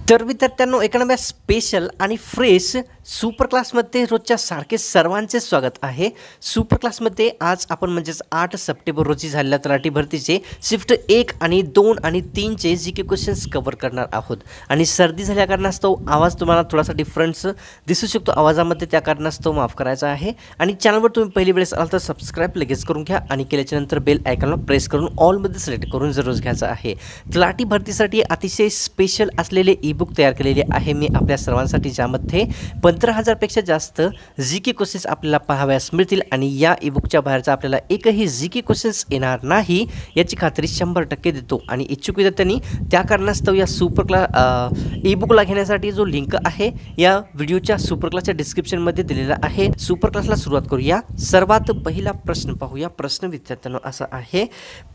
तर विद्यार्थ्यांनो एका नव्या स्पेशल आणि फ्रेश सुपर क्लासमध्ये रोजच्या सारखे सर्वांचे स्वागत आहे। सुपर क्लासमध्ये आज आपण म्हणजेच 8 सप्टेंबर रोजी झालेल्या तलाठी भरतीचे शिफ्ट 1 आणि 2 आणि 3 चे जीके क्वेश्चन्स कव्हर करणार आहोत। आणि सर्दी झाल्या कारणास्तव आवाज तुम्हाला थोडासा डिफरन्स दिसू शकतो आवाजामध्ये, त्या कारणास्तव माफ करायचा आहे। आणि चॅनलवर तुम्ही पहिली वेळेस आलात तर सबस्क्राइब लगेच करून घ्या आणि केल्याच्या नंतर बेल आयकॉनला प्रेस करून ऑल मध्ये सिलेक्ट करून जरूर घ्यायचा आहे। तलाठी भरतीसाठी अतिशय स्पेशल असलेले ई-बुक तयार केलेले आहे मी आपल्या सर्वांसाठी, ज्यामध्ये 15,000 पेक्षा जास्त जीके क्वेश्चन्स आपल्याला पाहावयास मिळतील आणि या ई-बुकच्या बाहेरचा आपल्याला एकही जीके क्वेश्चन्स येणार नाही याची खात्री 100% देतो। आणि इच्छुक विद्यार्थ्यांनी त्या कारणास्तव या सुपर क्लास ई-बुकला घेण्यासाठी जो लिंक आहे या व्हिडिओच्या सुपर क्लासच्या डिस्क्रिप्शनमध्ये दिलेला आहे। सुपर क्लासला सुरुवात करूया। सर्वात पहिला प्रश्न पाहूया। प्रश्न विद्यार्थ्यांनो असा आहे,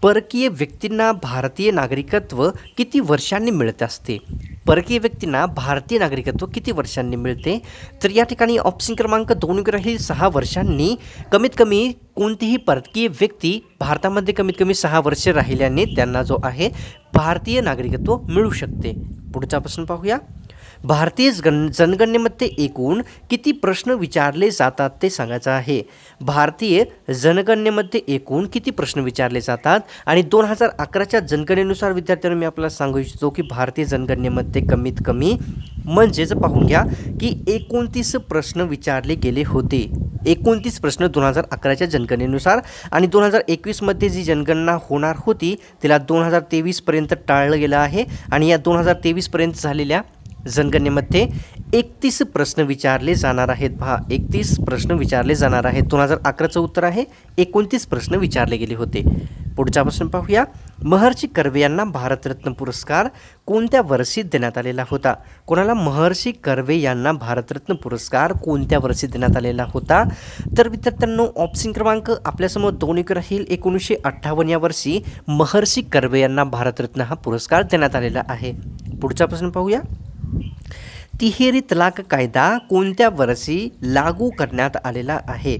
परकीय व्यक्तींना भारतीय नागरिकत्व किती वर्षांनी मिळत असते? परकीय व्यक्तींना भारतीय नागरिकत्व किती वर्षांनी मिळते? तर या ठिकाणी ऑप्शन क्रमांक 2 राहील 6 वर्षांनी। कमीत कमी कोणतीही परकीय व्यक्ती भारतामध्ये कमीत कमी 6 वर्षे राहिल्याने त्यांना जो आहे भारतीय नागरिकत्व मिळू शकते। पुढचा प्रश्न पाहूया। भारतीय जनगणनेमध्ये एकूण किती प्रश्न विचारले जातात ते सांगायचं आहे। भारतीय जनगणनेमध्ये एकूण किती प्रश्न विचारले जातात? आणि 2011च्या जनगणनेनुसार विद्यार्थ्यांना मी आपल्याला सांगू इच्छितो की भारतीय जनगणनेमध्ये कमीत कमी म्हणजेच पाहून घ्या की 29 प्रश्न विचारले गेले होते। 29 प्रश्न 2011च्या जनगणनेनुसार। आणि 2021 मध्ये जी जनगणना होणार होती तिला 2023 पर्यंत टाळलं गेलं आहे। आणि या 2023 पर्यंत झालेल्या जनगणनेमध्ये 31 प्रश्न विचारले जाणार आहेत। पहा, 31 प्रश्न विचारले जाणार आहेत। 2011चं उत्तर आहे 29 प्रश्न विचारले गेले होते। पुढचा प्रश्न पाहूया। महर्षी कर्वे यांना भारतरत्न पुरस्कार कोणत्या वर्षी देण्यात आलेला होता? कोणाला महर्षी कर्वे यांना भारतरत्न पुरस्कार कोणत्या वर्षी देण्यात आलेला होता? तर विद्यार्थ्यांनो ऑप्शन क्रमांक आपल्यासमोर 2 राहील 1958 या वर्षी महर्षी कर्वे यांना भारतरत्न हा पुरस्कार देण्यात आलेला आहे। पुढचा प्रश्न पाहूया। तिहेरी तलाक कायदा कोणत्या वर्षी लागू करण्यात आलेला आहे?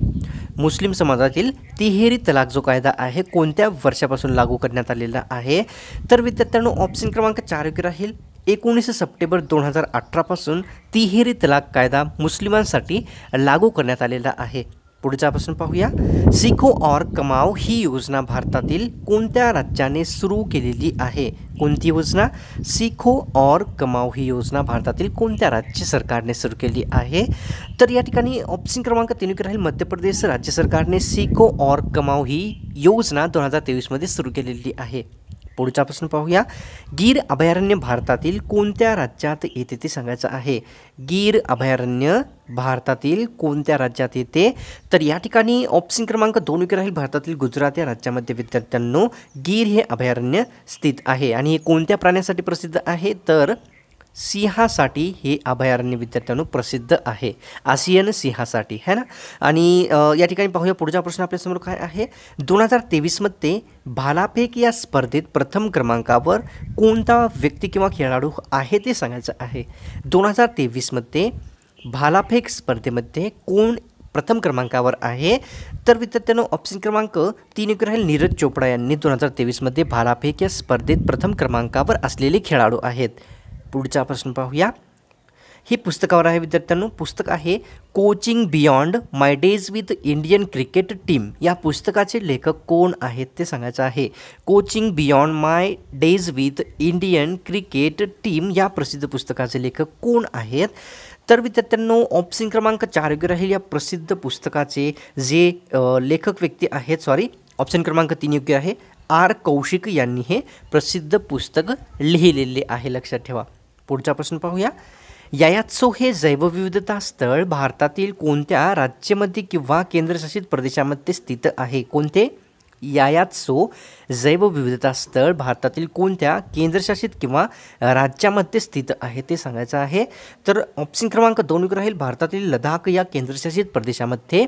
मुस्लिम समाजातील तिहेरी तलाक जो कायदा आहे कोणत्या वर्षापासून लागू करण्यात आलेला आहे? तर विद्यार्थ्यांनो ऑप्शन क्रमांक 4 राहील 19 सप्टेंबर 2018 पासून तिहेरी तलाक कायदा मुस्लिमांसाठी लागू करण्यात आलेला आहे। पुढचा प्रश्न पाहूया। सीखो और कमाओ ही योजना भारतातील कोणत्या राज्याने सुरू केलेली आहे? कोणती योजना? सीखो और कमाओ ही योजना भारतातील कोणत्या राज्य सरकारने सुरू केली आहे? तर या ठिकाणी ऑप्शन क्रमांक 3 राहील मध्य प्रदेश राज्य सरकारने सीखो और कमाओ ही योजना 2023 मध्ये सुरू केलेली आहे। पुढचा प्रश्न पाहूया। गीर अभयारण्य भारतातील कोणत्या राज्यात येते ते सांगायचं आहे। गीर अभयारण्य भारतातील कोणत्या राज्यात येते? तर या ठिकाणी ऑप्शन क्रमांक 2 राहील भारतातील गुजरात या राज्यामध्ये विद्यार्थ्यांनो गीर हे अभयारण्य स्थित आहे। आणि हे कोणत्या प्राण्यासाठी प्रसिद्ध आहे? तर सिंहासाठी हे अभयारण्य विद्यार्थ्यांनो प्रसिद्ध आहे, आसियन सिंहासाठी है ना। आणि या ठिकाणी पाहूया पुढचा प्रश्न आपल्यासमोर काय आहे। 2023 मध्ये भालाफेक या स्पर्धेत प्रथम क्रमांकावर कोणता व्यक्ती किंवा खेळाडू आहे ते सांगायचं आहे। 2023 मध्ये भालाफेक स्पर्धेमध्ये कोण प्रथम क्रमांकावर आहे? तर विद्यार्थ्यांनो ऑप्शन क्रमांक 3 राहील नीरज चोपडा यांनी 2023 मध्ये भालाफेक या स्पर्धेत प्रथम क्रमांकावर असलेले खेळाडू आहेत। पुढचा प्रश्न पाहूया। ही पुस्तकावर आहे विद्यार्थ्यांनो, पुस्तक आहे coaching beyond my days with Indian cricket team. या पुस्तकाचे लेखक कोण आहेत ते सांगायचं आहे। Coaching beyond my days with Indian cricket team या प्रसिद्ध पुस्तकाचे लेखक कोण आहेत? तर विद्यार्थ्यांनो ऑप्शन क्रमांक 4 राहील या प्रसिद्ध पुस्तकाचे जे लेखक व्यक्ती आहेत, ऑप्शन क्रमांक 3 योग्य आहे, आर कौशिक यांनी हे प्रसिद्ध पुस्तक लिहिलेले आहे, लक्षात ठेवा। पुढचा प्रश्न पाहूया। यायात्सो हे जैवविविधता स्थळ भारतातील कोणत्या राज्यामध्ये किंवा केंद्रशासित प्रदेशामध्ये स्थित आहे? कोणते? यायात्सो जैवविविधता स्थळ भारतातील कोणत्या केंद्रशासित किंवा राज्यामध्ये स्थित आहे ते सांगायचं आहे। तर ऑप्शन क्रमांक 2 राहील भारतातील लडाख या केंद्रशासित प्रदेशामध्ये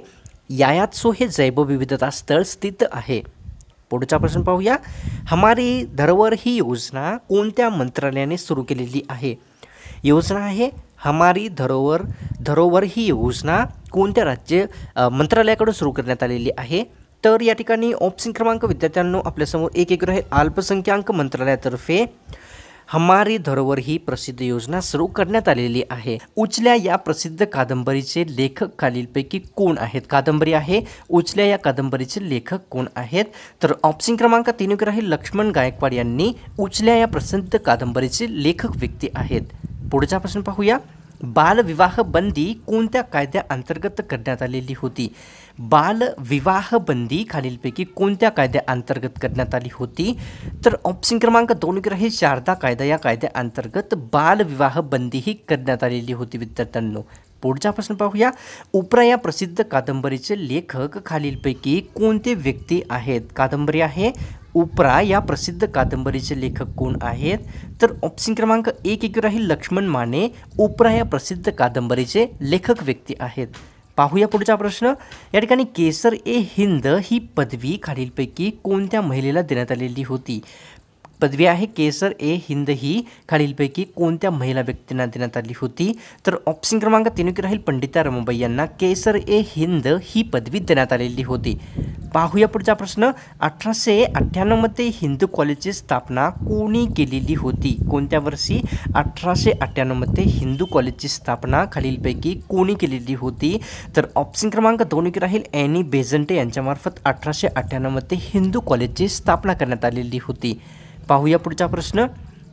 यायात्सो हे जैवविविधता स्थळ स्थित आहे। पुढचा प्रश्न पाहूया। हमारी धरोहर ही योजना कोणत्या मंत्रालयाने सुरू केलेली आहे? योजना आहे हमारी धरोहर ही योजना कोणत्या राज्य मंत्रालयाकडून सुरू करण्यात आलेली आहे? तर या ठिकाणी ऑप्शन क्रमांक विद्यार्थ्यांनो आपल्यासमोर 1 राहील अल्पसंख्याक मंत्रालयातर्फे हमारी धरोहर ही प्रसिद्ध योजना सुरू करण्यात आलेली आहे. उचल्या या प्रसिद्ध कादंबरीचे लेखक खालीलपैकी कोण आहेत? कादंबरी आहे उचल्या या कादंबरीचे लेखक कोण आहेत? तर ऑप्शन क्रमांक 3 योग्य राहील. लक्ष्मण गायकवाड यांनी उचल्या या प्रसिद्ध कादंबरीचे लेखक व्यक्ती आहेत. पुढचा प्रश्न पाहूया. बालविवाह बंदी कोणत्या कायद्याअंतर्गत करण्यात आलेली होती? बालविवाह बंदी खालीलपैकी कोणत्या कायद्याअंतर्गत करण्यात आली होती? तर ऑप्शन क्रमांक 2 राहील. शारदा कायदा या कायद्याअंतर्गत बालविवाह बंदी ही करण्यात आलेली होती विद्यार्थ्यांनो. पुढचा प्रश्न पाहूया. उपरा या प्रसिद्ध कादंबरीचे लेखक खालीलपैकी कोणते व्यक्ती आहेत? कादंबरी आहे उपरा या प्रसिद्ध कादंबरीचे लेखक कोण आहेत? तर ऑप्शन क्रमांक 1 राहील. लक्ष्मण माने उपरा या प्रसिद्ध कादंबरीचे लेखक व्यक्ती आहेत. पाहूया पुढचा प्रश्न. या ठिकाणी केसर ए हिंद ही पदवी खालीलपैकी कोणत्या महिलेला देण्यात आलेली होती? पदवी आहे केसर ए हिंद ही खालीलपैकी कोणत्या महिला व्यक्तींना देण्यात आली होती? तर ऑप्शन क्रमांक 3 राहील. पंडिता रमाबाई यांना केसर ए हिंद ही पदवी देण्यात आलेली होती. पाहूया पुढचा प्रश्न. 1898 मध्ये हिंदू कॉलेजची स्थापना कोणी केलेली होती? कोणत्या वर्षी? 1898 मध्ये हिंदू कॉलेजची स्थापना खालीलपैकी कोणी केलेली होती? तर ऑप्शन क्रमांक 2 राहील. ॲनी बेझंटे यांच्यामार्फत 1898 मध्ये हिंदू कॉलेजची स्थापना करण्यात आलेली होती. पाहूया पुढचा प्रश्न.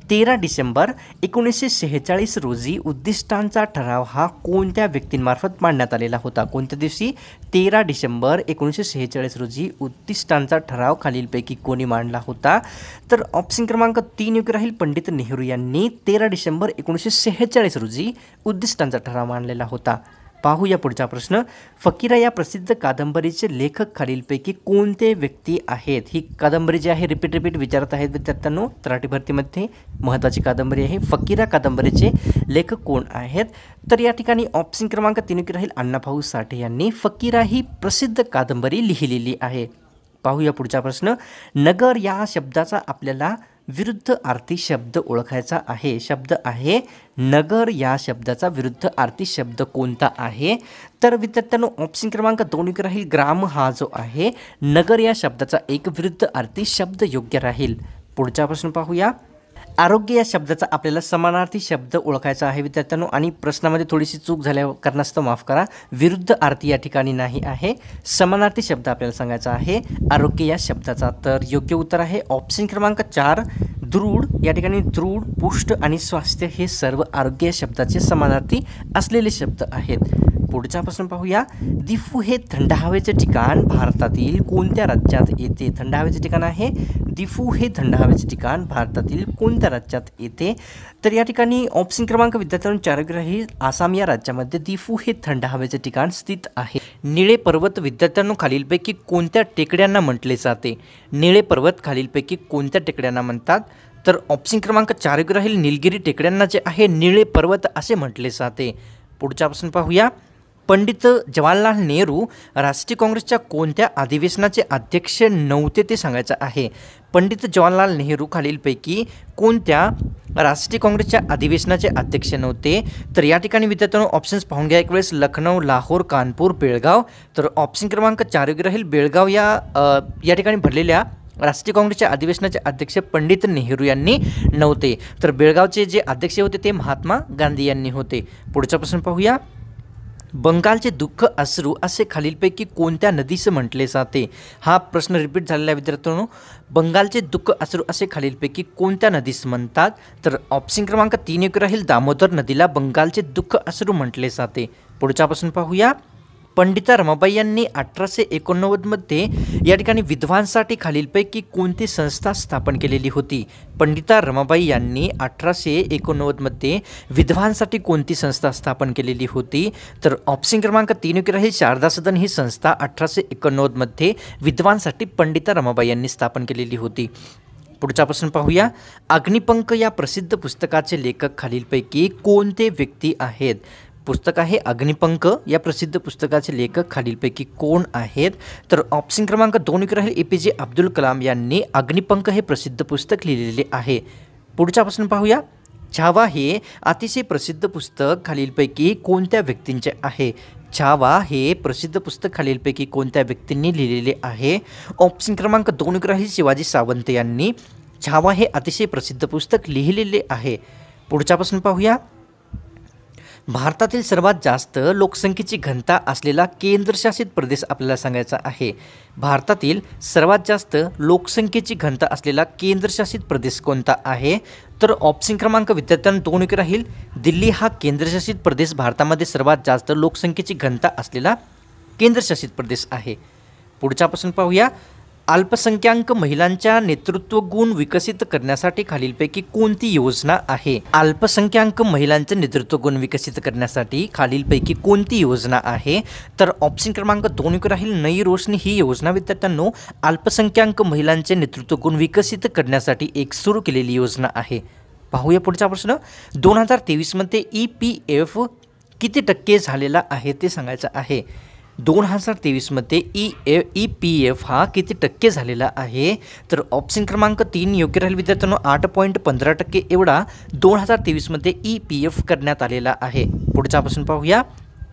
13 डिसेंबर 1946 रोजी उद्दिष्टांचा ठराव हा कोणत्या व्यक्तींमार्फत मांडण्यात आलेला होता? कोणत्या दिवशी? 13 डिसेंबर 1946 रोजी उद्दिष्टांचा ठराव खालीलपैकी कोणी मांडला होता? तर ऑप्शन क्रमांक 3 योग्य राहील. पंडित नेहरू यांनी 13 डिसेंबर 1946 रोजी उद्दिष्टांचा ठराव मांडलेला होता. पाहूया पुढचा प्रश्न. फकीरा या प्रसिद्ध कादंबरीचे लेखक खालीलपैकी कोणते व्यक्ती आहेत? ही कादंबरी जी आहे रिपीट विचारत आहेत विद्यार्थ्यांनो. तलाठी भरतीमध्ये महत्त्वाची कादंबरी आहे. फकीरा कादंबरीचे लेखक कोण आहेत? तर या ठिकाणी ऑप्शन क्रमांक 3 राहील. अण्णाभाऊ साठे यांनी फकीरा ही प्रसिद्ध कादंबरी लिहिलेली आहे. पाहूया पुढचा प्रश्न. नगर या शब्दाचा आपल्याला विरुद्ध अर्थी शब्द ओळखायचा आहे. शब्द आहे नगर या शब्दाचा विरुद्ध अर्थी शब्द कोणता आहे? तर विद्यार्थ्यांनो ऑप्शन क्रमांक 2 राहील. ग्राम हा जो आहे नगर या शब्दाचा एक विरुद्ध अर्थी शब्द योग्य राहील. पुढचा प्रश्न पाहूया. आरोग्य या शब्दाचा आपल्याला समानार्थी शब्द ओळखायचा आहे विद्यार्थ्यांनो. आणि प्रश्नामध्ये थोडीशी चूक झाल्या कारणास्तव माफ करा. विरुद्ध अर्थी या ठिकाणी नाही आहे. समानार्थी शब्द आपल्याला सांगायचा आहे आरोग्य या शब्दाचा. तर योग्य उत्तर आहे ऑप्शन क्रमांक 4 दृढ. या ठिकाणी दृढ, पुष्ट आणि स्वास्थ्य हे सर्व आरोग्य या शब्दाचे समानार्थी असलेले शब्द आहेत. पुढचा प्रश्न पाहूया. दिफू हे थंड हवेचे ठिकाण भारतातील कोणत्या राज्यात येते? थंड हवेचे ठिकाण आहे दिफू हे थंड हवेचे ठिकाण भारतातील कोणत्या राज्यात येते? तर या ठिकाणी ऑप्शन क्रमांक विद्यार्थ्यांनो 4 राहील. आसाम या राज्यामध्ये दिफू हे थंड हवेचे ठिकाण स्थित आहे. निळे पर्वत विद्यार्थ्यांनो खालीलपैकी कोणत्या टेकड्यांना म्हटले जाते? निळे पर्वत खालीलपैकी कोणत्या टेकड्यांना म्हणतात? तर ऑप्शन क्रमांक 4 राहील. निलगिरी टेकड्यांना जे आहे निळे पर्वत असे म्हटले जाते. पुढचा प्रश्न पाहूया. पंडित जवाहरलाल नेहरू राष्ट्रीय काँग्रेसच्या कोणत्या अधिवेशनाचे अध्यक्ष नव्हते ते सांगायचं आहे? पंडित जवाहरलाल नेहरू खालीलपैकी कोणत्या राष्ट्रीय काँग्रेसच्या अधिवेशनाचे अध्यक्ष नव्हते? तर या ठिकाणी विद्यार्थ्यांनो ऑप्शन्स पाहून घ्या एक वेळेस. लखनौ, लाहोर, कानपूर, बेळगाव. तर ऑप्शन क्रमांक 4 राहील. बेळगाव या ठिकाणी भरलेल्या राष्ट्रीय काँग्रेसच्या अधिवेशनाचे अध्यक्ष पंडित नेहरू यांनी नव्हते. तर बेळगावचे जे अध्यक्ष होते ते महात्मा गांधी यांनी होते. पुढचा प्रश्न पाहूया. बंगालचे दुःख अश्रू असे खालीलपैकी कोणत्या नदीस म्हटले जाते? हा प्रश्न रिपीट झालेला आहे विद्यार्थ्यांनो. बंगालचे दुःख अश्रू असे खालीलपैकी कोणत्या नदीस म्हणतात? तर ऑप्शन क्रमांक 3 राहील. दामोदर नदीला बंगालचे दुःख अश्रू म्हटले जाते. पुढचा प्रश्न पाहूया. पंडिता रमाबाई यांनी 1889 मध्ये या ठिकाणी विधवांसाठी खालीलपैकी कोणती संस्था स्थापन केलेली होती? पंडिता रमाबाई यांनी 1889 मध्ये विधवांसाठी कोणती संस्था स्थापन केलेली होती? तर ऑप्शन क्रमांक 3 राहील. शारदा सदन ही संस्था 1889 मध्ये विधवांसाठी पंडिता रमाबाई यांनी स्थापन केलेली होती. पुढचा प्रश्न पाहूया. अग्निपंख या प्रसिद्ध पुस्तकाचे लेखक खालीलपैकी कोणते व्यक्ती आहेत? पुस्तक आहे अग्निपंख या प्रसिद्ध पुस्तकाचे लेखक खालीलपैकी कोण आहेत? तर ऑप्शन क्रमांक 2 राहील. APJ अब्दुल कलाम यांनी अग्निपंख हे प्रसिद्ध पुस्तक लिहिलेले आहे. पुढचा प्रश्न पाहूया. छावा हे अतिशय प्रसिद्ध पुस्तक खालीलपैकी कोणत्या व्यक्तींचे आहे? छावा हे प्रसिद्ध पुस्तक खालीलपैकी कोणत्या व्यक्तींनी लिहिलेले आहे? ऑप्शन क्रमांक 2 राहील. शिवाजी सावंत यांनी छावा हे अतिशय प्रसिद्ध पुस्तक लिहिलेले आहे. पुढचा प्रश्न पाहूया. भारतातील सर्वात जास्त लोकसंख्येची घनता असलेला केंद्रशासित प्रदेश आपल्याला सांगायचा आहे. भारतातील सर्वात जास्त लोकसंख्येची घनता असलेला केंद्रशासित प्रदेश कोणता आहे? तर ऑप्शन क्रमांक विद्यार्थ्यांना 2 योग्य राहील. दिल्ली हा केंद्रशासित प्रदेश भारतामध्ये सर्वात जास्त लोकसंख्येची घनता असलेला केंद्रशासित प्रदेश आहे. पुढचा प्रश्न पाहूया. अल्पसंख्याक महिलांच्या नेतृत्व गुण विकसित करण्यासाठी खालीलपैकी कोणती योजना आहे? अल्पसंख्याक महिलांचे नेतृत्व गुण विकसित करण्यासाठी खालीलपैकी कोणती योजना आहे? तर ऑप्शन क्रमांक 2 योग्य राहील. नई रोशनी ही योजना विद्यार्थ्यांनो अल्पसंख्याक महिलांचे नेतृत्व गुण विकसित करण्यासाठी एक सुरू केलेली योजना आहे. पाहूया पुढचा प्रश्न. 2023 मध्ये EPF किती टक्के झालेला आहे ते सांगायचं आहे. 2023 मध्ये EPF हा किती टक्के झालेला आहे? तर ऑप्शन क्रमांक 3 योग्य राहील विद्यार्थ्यांनो. 8.15% एवढा 2023 मध्ये EPF करण्यात आलेला आहे. पुढचा प्रश्न पाहूया.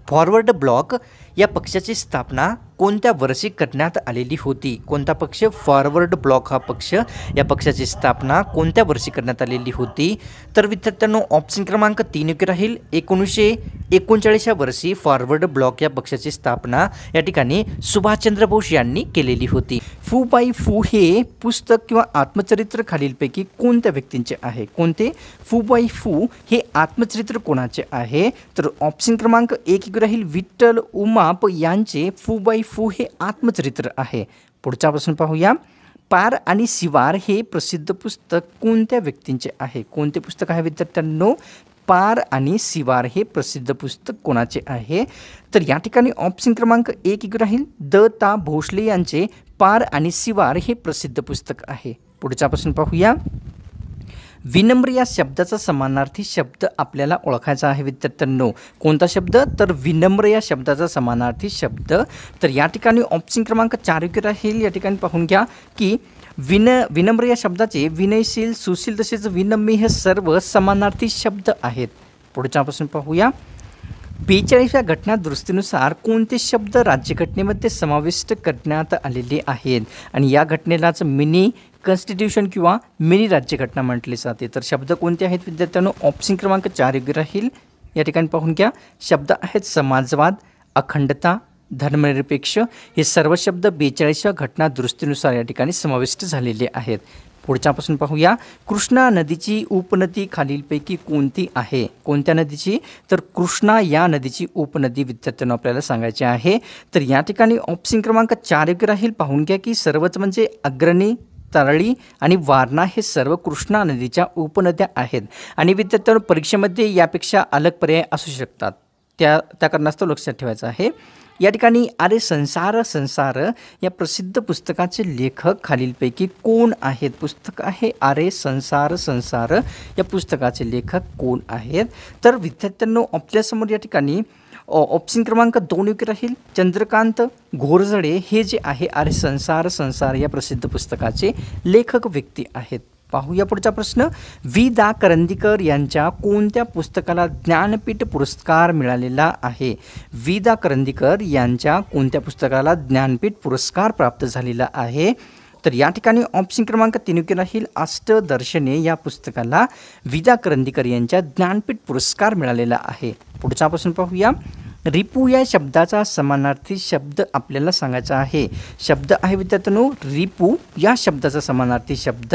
फॉरवर्ड ब्लॉक या पक्षाची स्थापना कोणत्या वर्षी करण्यात आलेली होती? कोणता पक्ष? फॉरवर्ड ब्लॉक हा पक्ष, या पक्षाची स्थापना कोणत्या वर्षी करण्यात आलेली होती? तर विद्यार्थ्यांनो ऑप्शन क्रमांक 3 योग्य राहील. 1939 या वर्षी फॉरवर्ड ब्लॉक या पक्षाची स्थापना या ठिकाणी सुभाषचंद्र बोस यांनी केलेली होती. फू बाई फू हे पुस्तक किंवा आत्मचरित्र खालीलपैकी कोणत्या व्यक्तींचे आहे? कोणते? फू बाई फू हे आत्मचरित्र कोणाचे आहे? तर ऑप्शन क्रमांक 1 योग्य राहील. विठ्ठल उमाप यांचे फू बाई फू हे आत्मचरित्र आहे. पुढचा प्रश्न पाहूया. पार आणि सिवार हे प्रसिद्ध पुस्तक कोणत्या व्यक्तींचे आहे? कोणते पुस्तक आहे विद्यार्थ्यांनो? पार आणि सिवार हे प्रसिद्ध पुस्तक कोणाचे आहे? तर या ठिकाणी ऑप्शन क्रमांक 1 योग्य राहील. द ता भोसले यांचे पार आणि सिवार हे प्रसिद्ध पुस्तक आहे. पुढचा प्रश्न पाहूया. विनम्र या शब्दाचा समानार्थी शब्द आपल्याला ओळखायचा आहे विद्यार्थ्यांनो. कोणता शब्द? तर विनम्र या शब्दाचा समानार्थी शब्द. तर या ठिकाणी ऑप्शन क्रमांक 4 योग्य राहील. या ठिकाणी पाहून घ्या की विनम्र या शब्दाचे विनयशील, सुशील तसेच विनम्र हे सर्व समानार्थी शब्द आहेत. पुढचा प्रश्न पाहूया. 42व्या घटना दुरुस्तीनुसार कोणते शब्द राज्यघटनेमध्ये समाविष्ट करण्यात आलेले आहेत? आणि या घटनेलाच मिनी कॉन्स्टिट्यूशन किंवा मिनी राज्यघटना म्हटले जाते. तर शब्द कोणते आहेत विद्यार्थ्यांनो? ऑप्शन क्रमांक 4 योग्य राहील. या ठिकाणी पाहून घ्या. शब्द आहेत समाजवाद, अखंडता, धर्मनिरपेक्ष हे सर्व शब्द 42व्या घटना दुरुस्तीनुसार या ठिकाणी समाविष्ट झालेले आहेत. पुढचा प्रश्न पाहूया. कृष्णा नदीची उपनदी खालीलपैकी कोणती आहे? कोणत्या नदीची? तर कृष्णा या नदीची उपनदी विद्यार्थ्यांना आपल्याला सांगायचे आहे. तर या ठिकाणी ऑप्शन क्रमांक 4 योग्य राहील. पाहून घ्या की सर्वच म्हणजे अग्रणी, तरळी आणि वारणा हे सर्व कृष्णा नदीच्या उपनद्या आहेत. आणि विद्यार्थ्यांना परीक्षेमध्ये यापेक्षा अलग पर्याय असू शकतात, त्या कारणास्तव लक्षात ठेवायचं आहे. या ठिकाणी अरे संसार संसार या प्रसिद्ध पुस्तकाचे लेखक खालीलपैकी कोण आहेत? पुस्तक आहे अरे संसार संसार, या पुस्तकाचे लेखक कोण आहेत? तर विद्यार्थ्यांनो आपल्यासमोर या ठिकाणी ऑप्शन क्रमांक 2 योग्य राहील. चंद्रकांत घोरजडे हे जे आहे अरे संसार संसार या प्रसिद्ध पुस्तकाचे लेखक व्यक्ती आहेत. पाहूया पुढचा प्रश्न. वि. दा. करंदीकर यांच्या कोणत्या पुस्तकाला ज्ञानपीठ पुरस्कार मिळालेला आहे? वि. दा. करंदीकर यांच्या कोणत्या पुस्तकाला ज्ञानपीठ पुरस्कार प्राप्त झालेला आहे? तर या ठिकाणी ऑप्शन क्रमांक 3 योग्य राहील. अष्टदर्शने या पुस्तकाला वि. दा. करंदीकर यांच्या ज्ञानपीठ पुरस्कार मिळालेला आहे. पुढचा प्रश्न पाहूया. रिपू या शब्दाचा समानार्थी शब्द आपल्याला सांगायचा आहे. शब्द आहे विद्यार्थ्यांनो रिपू या शब्दाचा समानार्थी शब्द.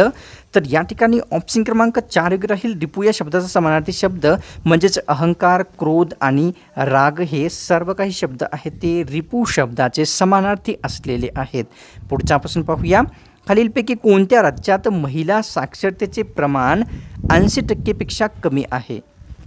तर या ठिकाणी ऑप्शन क्रमांक 4 योग्य राहील. रिपू या शब्दाचा समानार्थी शब्द म्हणजेच अहंकार, क्रोध आणि राग हे सर्व काही शब्द आहेत ते रिपू शब्दाचे समानार्थी असलेले आहेत. पुढचा प्रश्न पाहूया. खालीलपैकी कोणत्या राज्यात महिला साक्षरतेचे प्रमाण 80% कमी आहे?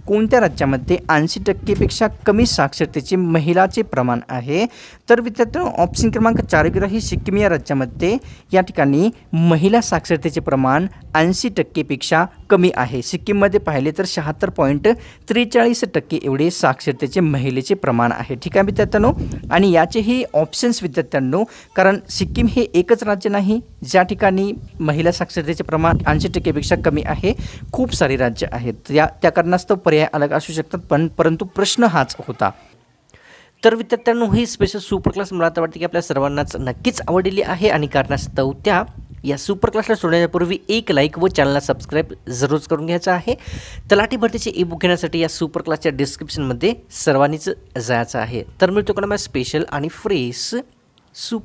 कोणत्या राज्यामध्ये 80% कमी साक्षरतेचे महिलाचे प्रमाण आहे? तर विद्यार्थ्यांनो ऑप्शन क्रमांक 4 योग्य राहील. सिक्कीम या राज्यामध्ये या ठिकाणी महिला साक्षरतेचे प्रमाण 80% कमी आहे. सिक्कीममध्ये पाहिले तर 76.43% एवढे साक्षरतेचे महिलेचे प्रमाण आहे. ठीक आहे विद्यार्थ्यांनो. आणि याचेही ऑप्शन्स विद्यार्थ्यांनो, कारण सिक्कीम हे एकच राज्य नाही ज्या ठिकाणी महिला साक्षरतेचे प्रमाण 80%पेक्षा कमी आहे. खूप सारे राज्य आहेत, त्या कारणास्तव पर्याय अलग असू शकतात, परंतु प्रश्न हाच होता. तर विद्यार्थ्यांनो ही स्पेशल सुपर क्लास मला आता वाटते की आपल्या सर्वांनाच नक्कीच आवडलेली आहे आणि कारणास्तव त्या या सुपर क्लासला सोडण्यापूर्वी एक लाईक व चॅनलला सबस्क्राईब जरूर करून घ्यायचं आहे. तलाठी भरतीचे ई बुक घेण्यासाठी या सुपर क्लासच्या डिस्क्रिप्शनमध्ये सर्वांनीच जायचं आहे. तर मिळतो का स्पेशल आणि फ्रेश सुपर